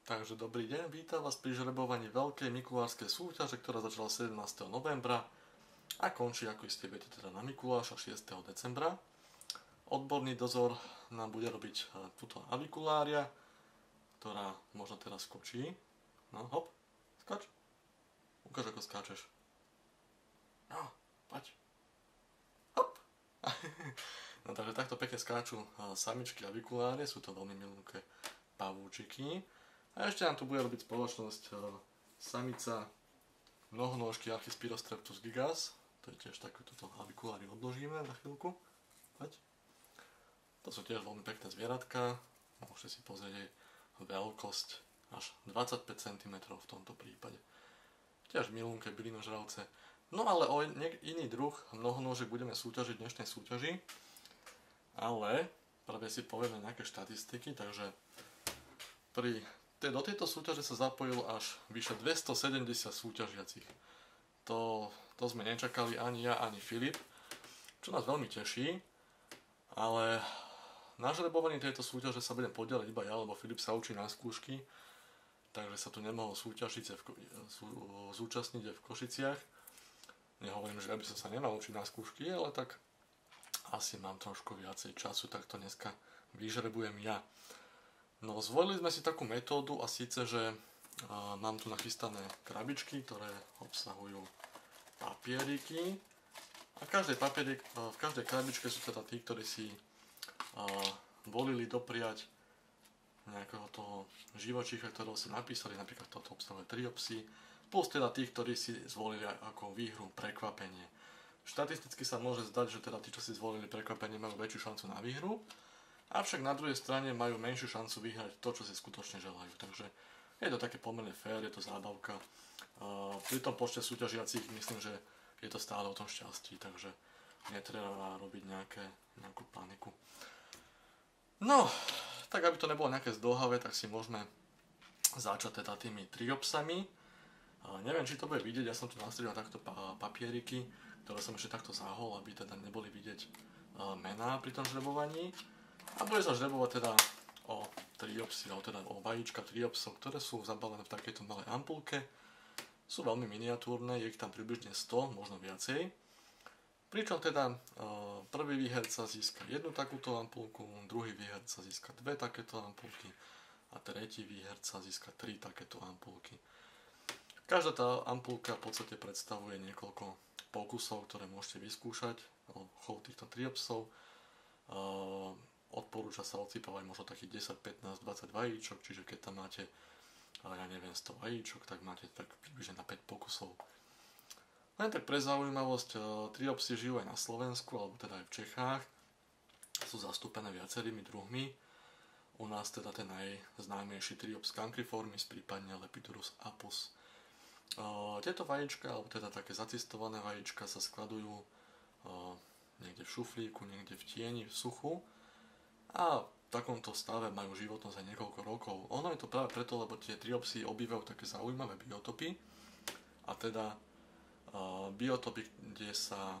Takže dobrý deň, vítam vás pri žrebovaní veľkej mikulášskej súťaže, ktorá začala 17. novembra a končí, ako iste viete, teda na Mikuláša 6. decembra. Odborný dozor nám bude robiť túto avikulária, ktorá možno teraz skočí. No, hop, skoč. Ukáž, ako skáčeš. No, poď. Hop. No, takže takto pekne skáču samičky avikulárie, sú to veľmi milúnke pavúčiky. A ešte nám tu bude robiť spoločnosť samica mnohonožky Archispirostreptus gigas. To je tiež také, toto avikulári odložíme na chvíľku. Poď. To sú tiež veľmi pekné zvieratka. Môžete si pozrieť jej veľkosť až 25 cm v tomto prípade. Tiež milúnke bylinožravce. No ale o iný druh mnohonožiek budeme súťažiť v dnešnej súťaži. Ale prvé si povieme nejaké štatistiky, takže do tejto súťaže sa zapojilo až vyše 270 súťažiacich. To sme nečakali ani ja, ani Filip, čo nás veľmi teší, ale na žrebovaní tejto súťaže sa budem podeliť iba ja, lebo Filip sa učí na skúšky, takže sa tu nemohol zúčastniť v Košiciach. Nehovorím, že ja by som sa nemal učiť na skúšky, ale tak asi mám trošku viacej času, tak to dneska vyžrebujem ja. No, zvolili sme si takú metódu a síce, že mám tu nachystané krabičky, ktoré obsahujú papieriky a v každej krabičke sú teda tí, ktorí si volili dopriať nejakého toho živočícha, ktorého si napísali, napríklad toto obsahuje triopsy, plus teda tých, ktorí si zvolili ako výhru prekvapenie. Štatisticky sa môže zdať, že teda tí, čo si zvolili prekvapenie, majú väčšiu šancu na výhru. Avšak na druhej strane majú menšiu šancu vyhrať to, čo si skutočne želajú. Takže je to také pomerne fér, je to zábavka. Pri tom počte súťažiacich myslím, že je to stále o tom šťastí, takže netreba robiť nejakú paniku. No, tak aby to nebolo nejaké zdĺhavé, tak si môžeme začať teda tými triopsami. Neviem, či to bude vidieť, ja som tu nastriedal takto papieriky, ktoré som ešte takto zahol, aby teda neboli vidieť mená pri tom žrebovaní. A bude sa žrebovať teda o triopsy, alebo teda o vajíčka triopsov, ktoré sú zabalené v takejto malej ampulke. Sú veľmi miniatúrne, je ich tam približne 100, možno viacej. Pričom teda prvý výherca získa jednu takúto ampulku, druhý výherca získa dve takéto ampulky a tretí výherca získa 3 takéto ampulky. Každá tá ampulka v podstate predstavuje niekoľko pokusov, ktoré môžete vyskúšať o chov týchto triopsov. Odporúča sa odsypávať možno takých 10, 15, 20 vajíčok, čiže keď tam máte, ja neviem, 100 vajíčok, tak máte tak približne na 5 pokusov. Len tak pre zaujímavosť, triopsy žijú aj na Slovensku, alebo teda aj v Čechách. Sú zastúpené viacerými druhmi. U nás teda ten najznámejší triops cancriformis, prípadne Lepidurus apus. Tieto vajíčka, alebo teda také zacistované vajíčka sa skladujú niekde v šuflíku, niekde v tieni, v suchu. A v takomto stave majú životnosť aj niekoľko rokov. Ono je to práve preto, lebo tie triopsy obývajú také zaujímavé biotopy. A teda biotopy, kde sa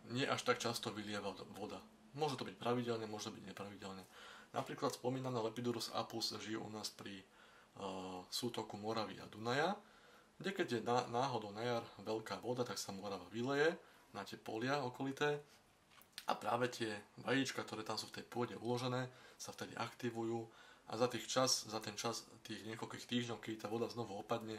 nie až tak často vylieva voda. Môže to byť pravidelne, môže to byť nepravidelne. Napríklad spomínané Lepidurus apus žijú u nás pri sútoku Moravy a Dunaja, kde keď je náhodou na jar veľká voda, tak sa Morava vyleje na tie polia okolité. A práve tie vajíčka, ktoré tam sú v tej pôde uložené, sa vtedy aktivujú a za ten čas tých niekoľkých týždňov, keď tá voda znovu opadne,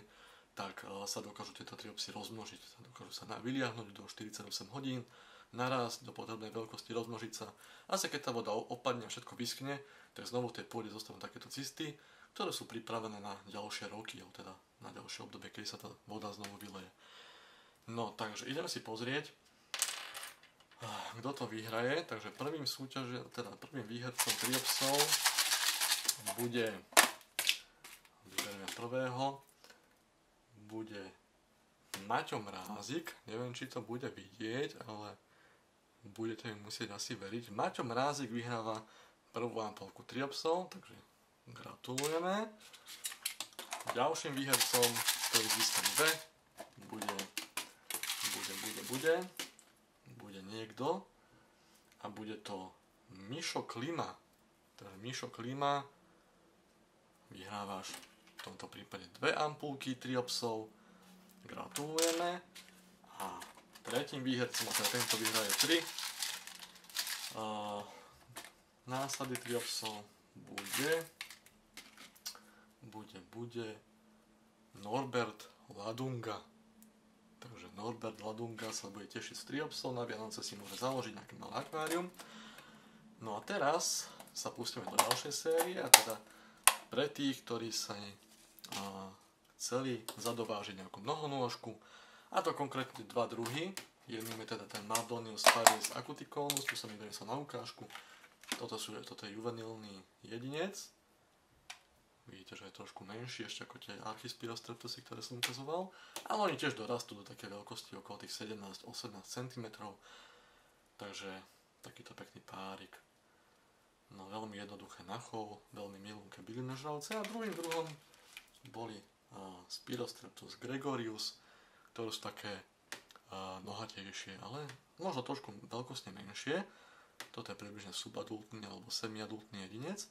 tak sa dokážu tieto triopsy rozmnožiť. Dokážu sa vyliahnuť do 48 hodín, naraz do potrebnej veľkosti rozmnožiť sa. A keď tá voda opadne a všetko vyschne, tak znovu v tej pôde zostanú takéto cysty, ktoré sú pripravené na ďalšie roky, teda na ďalšie obdobie, keď sa tá voda znovu vyleje. No, takže ideme si pozrieť, kto to vyhraje. Takže prvým výhercom triopsov bude, vyberiem prvého, bude Maťo Mrázik. Neviem, či to bude vidieť, ale budete mi musieť asi veriť. Maťo Mrázik vyhráva prvú ampulku triopsov, takže gratulujeme. Ďalším výhercom, ktorý získa dve, bude niekto a bude to Mišo Klima. Takže Mišo Klima, vyhrávaš v tomto prípade 2 ampulky triopsov. Gratulujeme. A tretím výhercom, a teda tento vyhraje 3 násady triopsov bude Norbert Ladunga. Takže Norbert Ladunga sa bude tešiť z triopsov, na Vianoce si môže založiť nejaké malé akvárium. No a teraz sa pustíme do ďalšej série, a teda pre tých, ktorí sa chceli zadovážiť nejakú mnohonôžku, a to konkrétne 2 druhy. Jedným je teda ten Mardonius Paris acuticonus, tu som mi donesol na ukážku. Toto je juvenilný jedinec. Vidíte, že je trošku menší ešte ako tie Archispirostreptosy, ktoré som ukazoval. Ale oni tiež dorastú do také veľkosti okolo tých 17-18 cm. Takže takýto pekný párik. No veľmi jednoduché na chov, veľmi milúnke bylinožravce. A druhým druhom boli Spirostreptus gregorius, ktoré sú také nohatejšie, ale možno trošku veľkostne menšie. Toto je približne subadultný alebo semiadultný jedinec.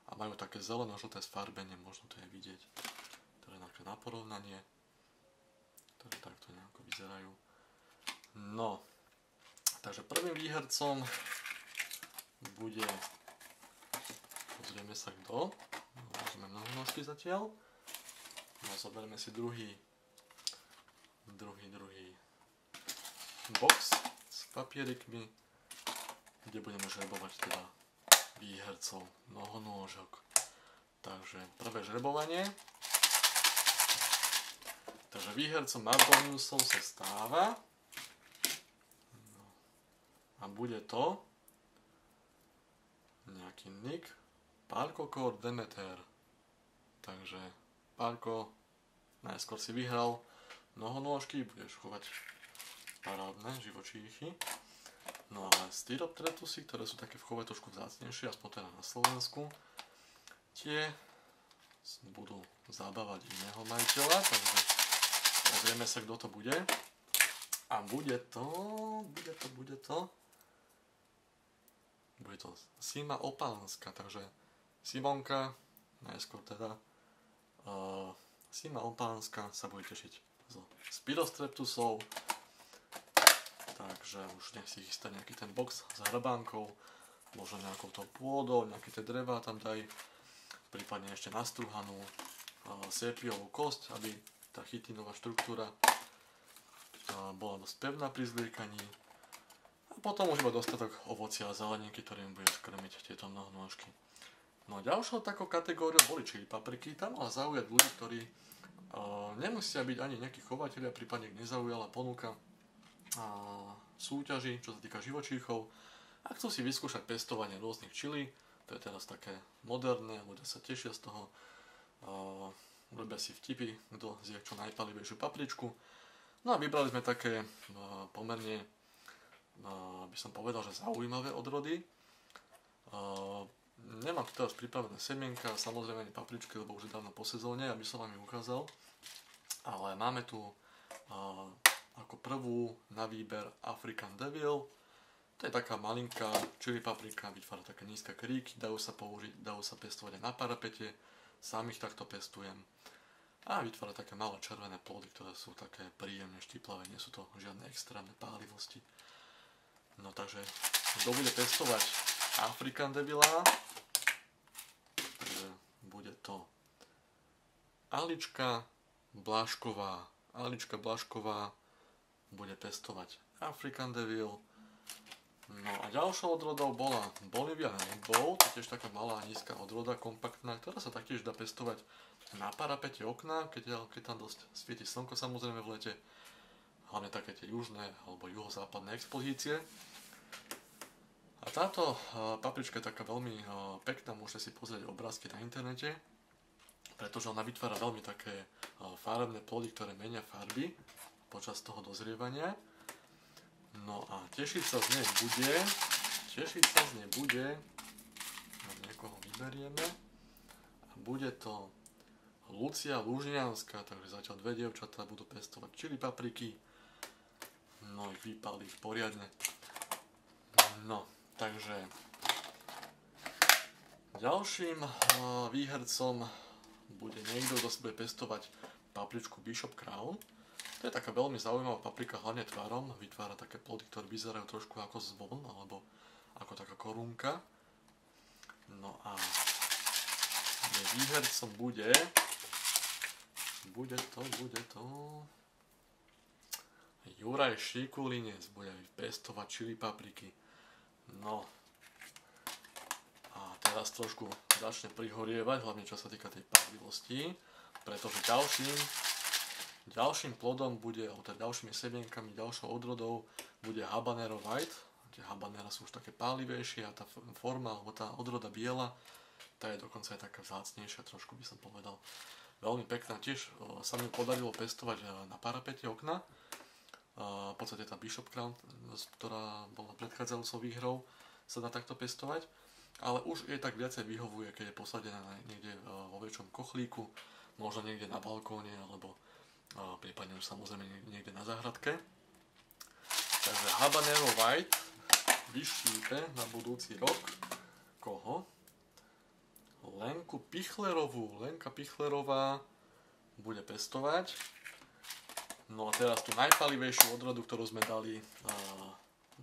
A majú také zeleno-žlté sfarbenie, možno to je vidieť. To je na porovnanie. Takže takto nejako vyzerajú. No, takže prvým výhercom bude, pozrieme sa kto. Môžeme mnohonožky zatiaľ. No, zoberieme si druhý box s papierikmi, kde budeme žrebovať teda výhercov mnohonôžok. Takže prvé žrebovanie. Takže výhercom Mardoniusom sa stáva. No. A bude to nejaký nick Parkokor Demeter. Takže Parko, najskôr si vyhral mnohonôžky, budeš chovať parádne živočíchy. No ale Styropteretusy, ktoré sú také v chove trošku vzácnejšie, aspoň teda na Slovensku, tie budú zabávať iného majiteľa, takže pozrieme sa, kto to bude. A bude to Sima opánska, takže Simonka, najskôr teda Sima opánska sa bude tešiť zo Spirostreptusov. Takže už nech si chystá nejaký ten box s hrabánkou, možno nejakou tou pôdou, nejaké tie drevá tam daj, prípadne ešte nastruhanú sépiovú kosť, aby tá chytinová štruktúra bola dosť pevná pri zliekaní. A potom už iba dostatok ovocia a zeleniny, ktorým budeš krmiť tieto mnohonôžky. No a ďalšou takou kategóriou boli čili papriky, tam mala zaujať ľudí, ktorí nemusia byť ani nejakí chovatelia, prípadne nezaujala ponuka súťaži, čo sa týka živočíchov, a chcú si vyskúšať pestovanie rôznych čili. To je teraz také moderné, ľudia sa tešia z toho, robia si vtipy, kto zje čo najpalivejšiu papričku. No a vybrali sme také pomerne, by som povedal, že zaujímavé odrody. Nemám tu teraz pripravené semienka, samozrejme ani papričky, lebo už je dávno po sezóne, aby som vám ich ukázal. Ale máme tu ako prvú na výber African Devil. To je taká malinká čili paprika, vytvára také nízke kríky, dajú sa pestovať aj na parapete, sám ich takto pestujem. A vytvára také malé červené plody, ktoré sú také príjemne štiplavé, nie sú to žiadne extrémne pálivosti. No takže, kto bude pestovať African Devila, bude to Alička Blašková. Alička Blašková bude pestovať African Devil. No a ďalšou odrodou bola Bolivia Rainbow, to je tiež taká malá nízka odroda, kompaktná, ktorá sa taktiež dá pestovať na parapete okna, keď tam dosť svieti slnko, samozrejme v lete, hlavne také tie južné alebo juhozápadné expozície. A táto paprička je taká veľmi pekná, môžete si pozrieť obrázky na internete, pretože ona vytvára veľmi také farebné plody, ktoré menia farby počas toho dozrievania. No a tešiť sa z nej bude, niekoho vyberieme, a bude to Lucia Lužňanská, takže zatiaľ dve dievčatá budú pestovať čili papriky, no ich vypáli poriadne. No, takže ďalším výhercom bude niekto, kto si bude pestovať papričku Bishop Crown. To je taká veľmi zaujímavá paprika, hlavne tvarom. Vytvára také plody, ktoré vyzerajú trošku ako zvon, alebo ako taká korunka. No a výhercom bude to Juraj Šikulinec, bude pestovať čili papriky. No a teraz trošku začne prihorievať, hlavne čo sa týka tej palivosti, pretože ďalším plodom bude, alebo teda ďalšími semienkami, ďalšou odrodou bude Habanero White. Tie habanera sú už také pálivejšie a tá forma, alebo tá odroda biela, tá je dokonca aj taká vzácnejšia, trošku by som povedal. Veľmi pekná, tiež sa mi podarilo pestovať na parapete okna. V podstate tá Bishop Crown, ktorá bola predchádzajúcou výhrou, sa dá takto pestovať. Ale už je tak viacej vyhovuje, keď je posadená niekde vo väčšom kochlíku, možno niekde na balkóne, alebo prípadne už samozrejme niekde na záhradke. Takže Habanero White vyštípe na budúci rok koho? Lenku Pichlerovú. Lenka Pichlerová bude pestovať. No a teraz tú najpalivejšiu odrodu, ktorú sme dali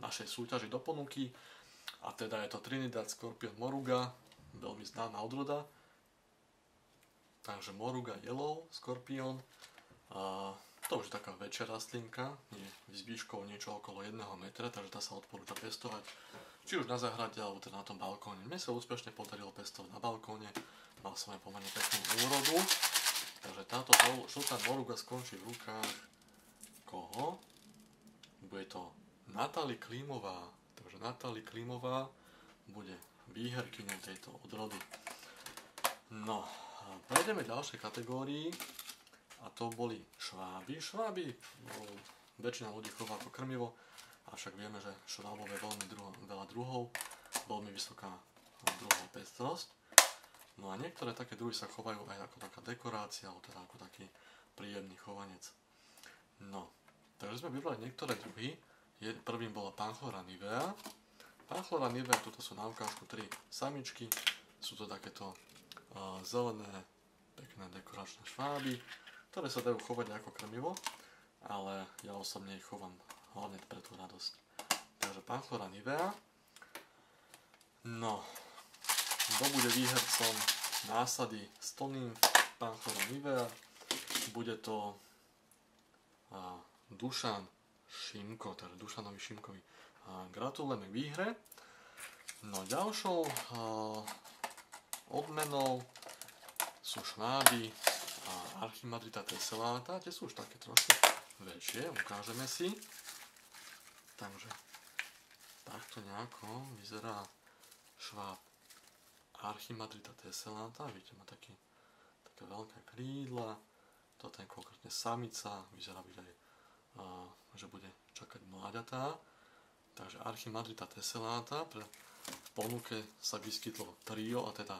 našej súťaži do ponuky, a teda je to Trinidad Scorpion Moruga, veľmi známa odroda. Takže Moruga Yellow Scorpion. To už je taká väčšia rastlinka, je výškou niečo okolo 1 metra, takže tá sa odporúča pestovať či už na záhrade, alebo teda na tom balkóne. Mne sa úspešne podarilo pestovať na balkóne, mal som aj pomerne peknú úrodu, takže táto žltá moruga skončí v rukách koho? Bude to Natália Klímová, takže Natália Klímová bude výherkyňou tejto odrody. No, prejdeme ďalšej kategórii. A to boli šváby. Šváby väčšina ľudí chová ako krmivo, avšak vieme, že švábov je veľmi veľa druhov, veľmi vysoká druhová pestrosť. No a niektoré také druhy sa chovajú aj ako taká dekorácia, alebo teda ako taký príjemný chovanec. No, takže sme vybrali niektoré druhy. Prvým bola Panchlora nivea. Panchlora nivea, toto sú na ukážku 3 samičky. Sú to takéto zelené, pekné dekoračné šváby, ktoré sa dajú chovať ako krmivo, ale ja osobne ich chovám hlavne pre tú radosť. Takže Panchlora nivea. No, kto bude výhercom násady Stonnym Panchlora nivea? Bude to Dušan Šimko, teda Dušanovi Šimkovi. Gratulujeme k výhre. No, ďalšou odmenou sú šváby Archimadrita tessellata, tie sú už také trošku väčšie, ukážeme si. Takže takto nejako vyzerá šváb Archimadrita tessellata, vidíte, má také veľké krídla, toto je konkrétne samica, vyzerá byť aj, že bude čakať mláďatá. Takže Archimadrita tessellata, v ponuke sa vyskytlo trio, a teda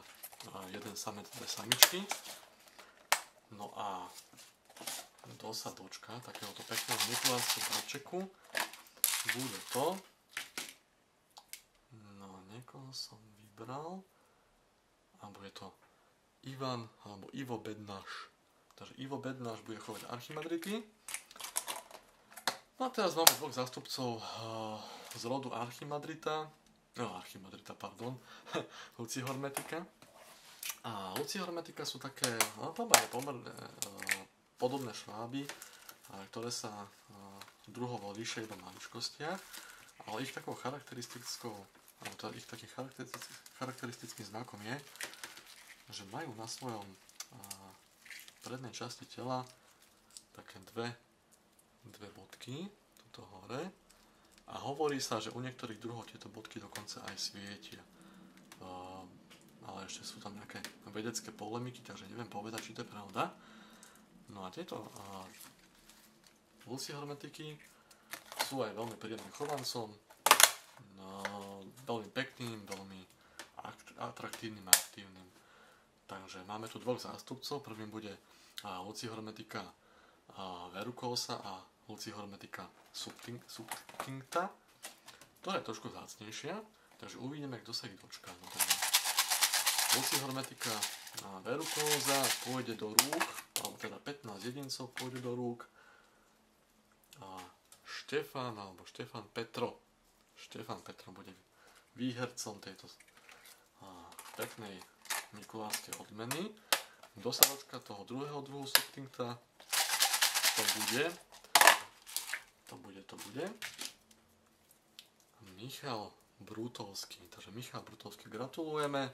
jeden samec, dve samičky. No a kto sa dočká takéhoto pekného mikulánskeho darčeku, bude to, no niekoho som vybral, a bude to Ivan alebo Ivo Bednáš. Takže Ivo Bednáš bude chovať Archimadrity. No a teraz máme dvoch zástupcov z rodu Archimadrita, Lucihormetica. A Lucihormetica sú také pomerne podobné šváby, ktoré sa druhovo líšia iba maličkostiach, ale ich takou charakteristickou, alebo teda ich takým charakteristickým znakom je, že majú na svojom prednej časti tela také dve bodky, tuto hore, a hovorí sa, že u niektorých druhov tieto bodky dokonca aj svietia. Ale ešte sú tam nejaké vedecké polemiky, takže neviem povedať, či to je pravda. No a tieto Lucihormetiky sú aj veľmi príjemným chovancom, veľmi pekným, veľmi atraktívnym a aktívnym. Takže máme tu dvoch zástupcov. Prvým bude Lucihormetica verrucosa a Lucihormetica subtincta, ktorá je trošku vzácnejšia, takže uvidíme, kto sa ich dočká. No, Lucihermetika verrucóza pôjde do rúk, alebo teda 15 jedincov pôjde do rúk. Štefan Petro bude výhercom tejto peknej mikulášskej odmeny. Dosavačka toho druhého druhu Softinkta to bude Michal Brutovský. Takže Michal Brutovský gratulujeme.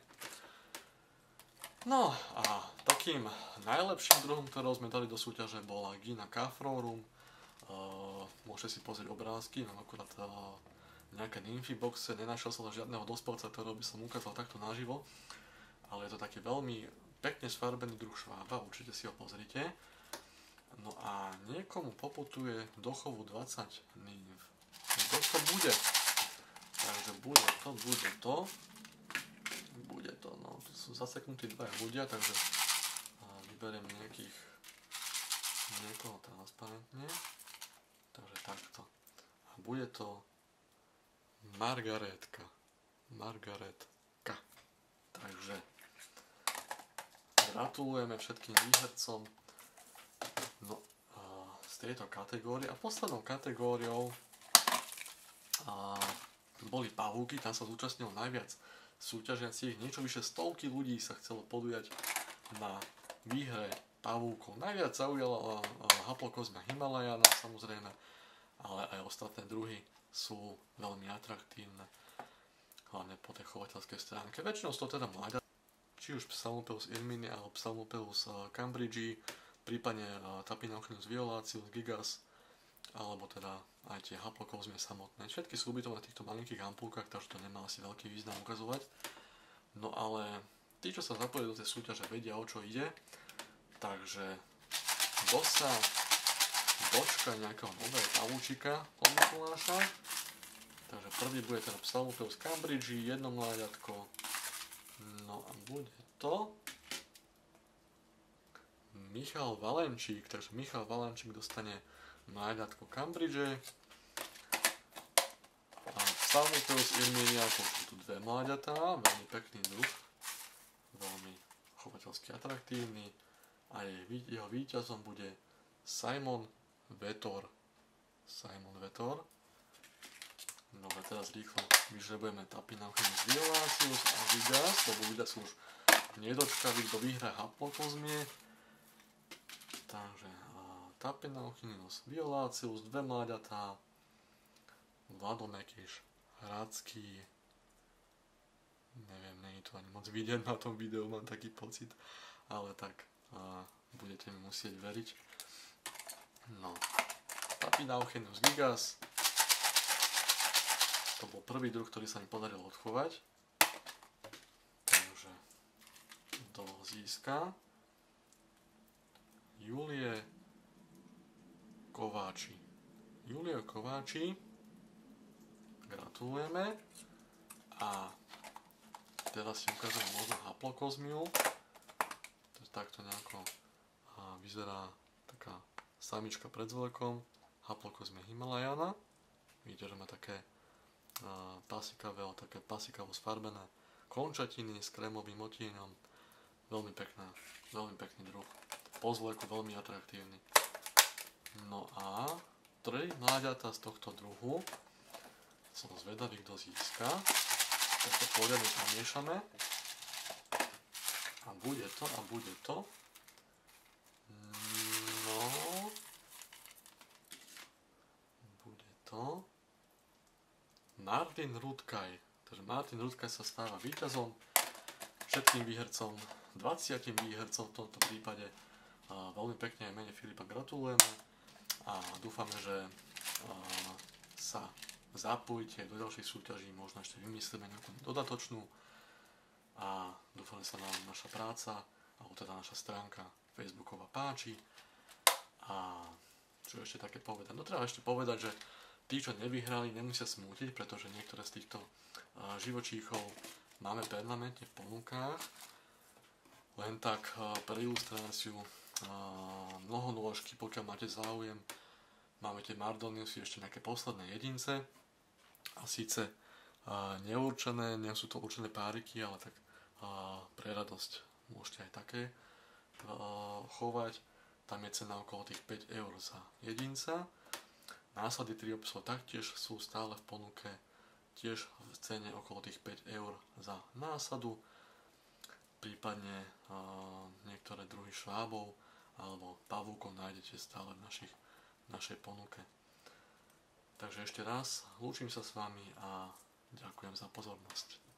No a takým najlepším druhom, ktorého sme dali do súťaže, bola Gina Kafrorum. Môžete si pozrieť obrázky, mám akurát nejaké nymfiboxe, nenašiel som žiadneho dospelca, ktorého by som ukázal takto naživo, ale je to taký veľmi pekne sfarbený druh švába, určite si ho pozrite. No a niekomu poputuje do chovu 20 nymf. Kto to bude? Takže bude to, no tu sú zaseknutí dvaja ľudia, takže vyberiem niekoho transparentne. Takže takto. A bude to Margaretka. Takže gratulujeme všetkým výhercom z tejto kategórie. A poslednou kategóriou boli pavúky, tam sa zúčastnilo najviac súťažiacich. Niečo vyše 100 ľudí sa chcelo podujať na výhre pavúkov. Najviac zaujala Haplocosmia himalajana, samozrejme, ale aj ostatné druhy sú veľmi atraktívne, hlavne po tej chovateľskej stránke. Väčšinou sú to teda mláďatá, či už Psalmopeus irmini alebo Psalmopeus cambridgei, prípadne Tapinauchinus violacius, gigas, alebo teda aj tie Haplocosmie samotné. Všetky sú ubytované v týchto malinkých ampulkách, takže to nemá asi veľký význam ukazovať. No ale tí, čo sa zapojili do tej súťaže, vedia, o čo ide. Takže kto sa dočka nejakého nového pavúčika od Mikuláša. Takže prvý bude teda Psalmopeus cambridgei, jedno mláďatko. No a bude to Michal Valenčík. Takže Michal Valenčík dostane mláďatko cambridgei. A Psalmopeus irminia, to sú tu dve mláďatá, veľmi pekný druh, veľmi chovateľsky atraktívny. A jeho víťazom bude Simon Vetor. No a teraz rýchlo vyžrebujeme Tapinauchinus violacius a gigas, lebo gigas sú už nedočkaví, kto vyhrá Haplocosmie. Takže Tapinauchinus violacius, dve mláďatá, Vladomekyš hradský, neviem, nie je to ani moc vidieť na tom videu, mám taký pocit, ale tak budete mi musieť veriť. No, Tapinauchinus gigas, to bol prvý druh, ktorý sa mi podarilo odchovať, takže to získa Julie Kováči, gratulujeme. A teraz si ukážem možno Haplocosmiu. Takto nejako vyzerá taká samička pred zvlekom, Haplocosmia himalajana. Vidíte, že má také pasikavo sfarbené končatiny s krémovým otíňom. Veľmi pekný druh. Po zvleku veľmi atraktívny. No a 3 mláďatá z tohto druhu som zvedavý, kto získa. Tak to poriadne zamiešame. A bude to. No. Bude to Martin Rudkaj. Takže Martin Rudkaj sa stáva víťazom. Všetkým výhercom, 20 výhercom v tomto prípade. Veľmi pekne aj mene Filipa gratulujeme. A dúfame, že sa zapojíte do ďalších súťaží. Možno ešte vymyslíme nejakú dodatočnú. A dúfam, že sa nám naša práca, alebo teda naša stránka facebooková páči. A čo ešte také povedať? No treba ešte povedať, že tí, čo nevyhrali, nemusia smútiť, pretože niektoré z týchto živočíchov máme permanentne v ponukách. Len tak pre ilustráciu mnohonôžky, pokiaľ máte záujem, máme tie Mardoniusy, ešte nejaké posledné jedince. A síce neurčené, nie sú to určené páriky, ale tak pre radosť môžete aj také chovať. Tam je cena okolo tých 5 eur za jedinca. Násady triopsov taktiež sú stále v ponuke, tiež v cene okolo tých 5 eur za násadu, prípadne niektoré druhy švábov alebo pavúkov nájdete stále v našej ponuke. Takže ešte raz lúčim sa s vami a ďakujem za pozornosť.